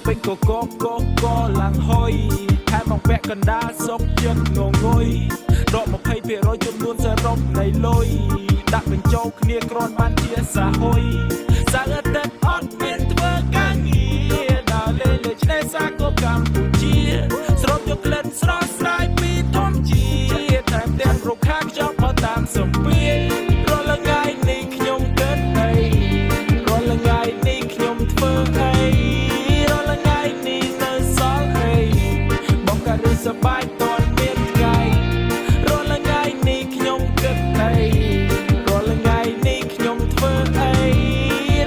ពេញកឡើងហុយខែមកពាក់កណ្ដាលសុកចិត្តងងុយដក 20% ចំនួនសរុបនៃលុយដាក់បញ្ចូលគ្នាគ្រាន់បានជាសហុយសៅរ៍អាទិត្យអត់មានធ្វើការងារដើរលេងលើឆ្នេរសាគរកម្ពុជាស្រោបយកក្លិនស្រស់ស្រាយពីធម្មជាតិតែទាំងរុក្ខាខ្យល់ផុតតាមសំពាយរាល់ថ្ងៃនេះខ្ញុំគិតអីរាល់ថ្ងៃនេះខ្ញុំធ្វើអីរាល់ថ្ងៃនេះនៅសល់អីបងក៏រស់សប្បាយតនមានថ្ងៃរាល់ថ្ងៃនេះខ្ញុំគិតអីរាល់ថ្ងៃនេះខ្ញុំធ្វើអី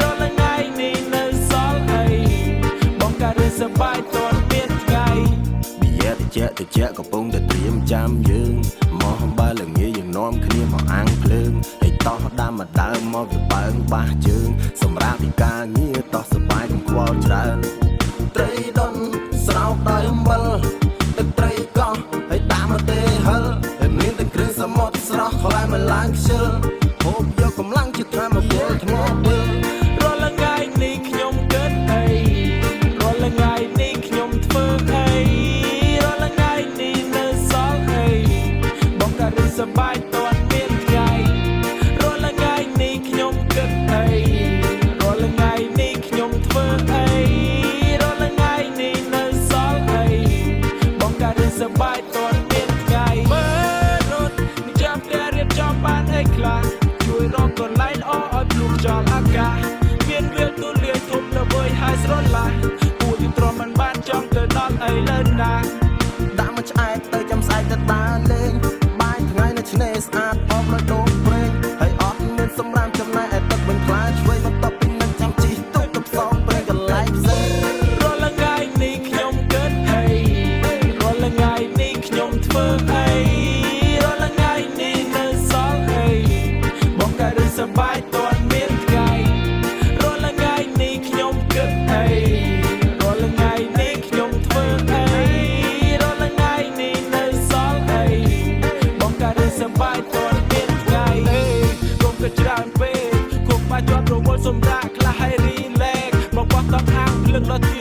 រាល់ថ្ងៃនេះនៅសល់អីបងក៏រស់សប្បាយតនមានថ្ងៃបៀតិចកំពុងតែត្រៀមចាំយើងមកបើល្ងាយើងនាំគ្នាមកអាំងភ្លើងហើយតោះដាំមកដើមមកវាបើងបាសជើងសម្រាប់ពីការងារតោះសប្បាយកុំខ្វល់ច្រើនត្រីដុនស្រោបដោយអំបិលទឹកត្រីកោះហើយដាក់មកទេហិលហើយមានតែគ្រឿងសមុទ្រស្រស់ខ្លែមកឡើងខ្ជិលហូបយកកម្លាំងជាធម្មពលថ្មពិលរាល់ថ្ងៃនេះខ្ញុំគិតអីរាល់ថ្ងៃនេះខ្ញុំធ្វើអីរាល់ថ្ងៃនេះនៅសល់អីបងក៏រស់សប្បាយតនមានថ្ងៃរាល់ថ្ងៃនេះខ្ញុំគិតអីរាល់ថ្ងៃនេះខ្ញុំធ្វើអីរាល់ថ្ងៃនេះនៅសល់អីបងក៏រស់សប្បាយតនមានថ្ងៃមើលរត់មិនចាំតែរៀបចំបានអីខ្លះជួយរកកន្លែងល្អឲ្យភ្លុំចោលអាកាសមានវាលទូលាយធំល្វើយហើយស្រឡាស់គួរទីទ្រាំមិនបានចង់ទៅដល់អីលើណាដាក់មកឆ្អែតទៅចាំស្អែកទៅដើរលេងបាយថ្ងៃនៅឆ្នេរស្អាតអមរដូវព្រេងហើយអត់មានសម្រាមចំណែកឲ្យទឹកមិនខ្លាឆ្វេងបន្ទាប់ពីនឹងចាំជីទុកទៅផ្សងព្រេងកន្លែងផ្សេងរាល់ថ្ងៃនេះខ្ញុំគិតអីរាល់ថ្ងៃនេះខ្ញុំធ្វើអីរាល់ថ្ងៃនេះនៅសល់អីបងក៏រស់សប្បាយតនមានថ្ងៃរាល់ថ្ងៃនេះខ្ញុំគិតអីរាល់ថ្ងៃនេះខ្ញុំធ្វើអីរាល់ថ្ងៃនេះនៅសល់អីបងក៏រស់សប្បាយតនមានថ្ងៃគុំក៏ច្រើនពេកគុំបាច់ជាប់រវល់សម្រាប់ខ្លះឲ្យរីឡែកមកបោះតង់អាំងភ្លឹងរត់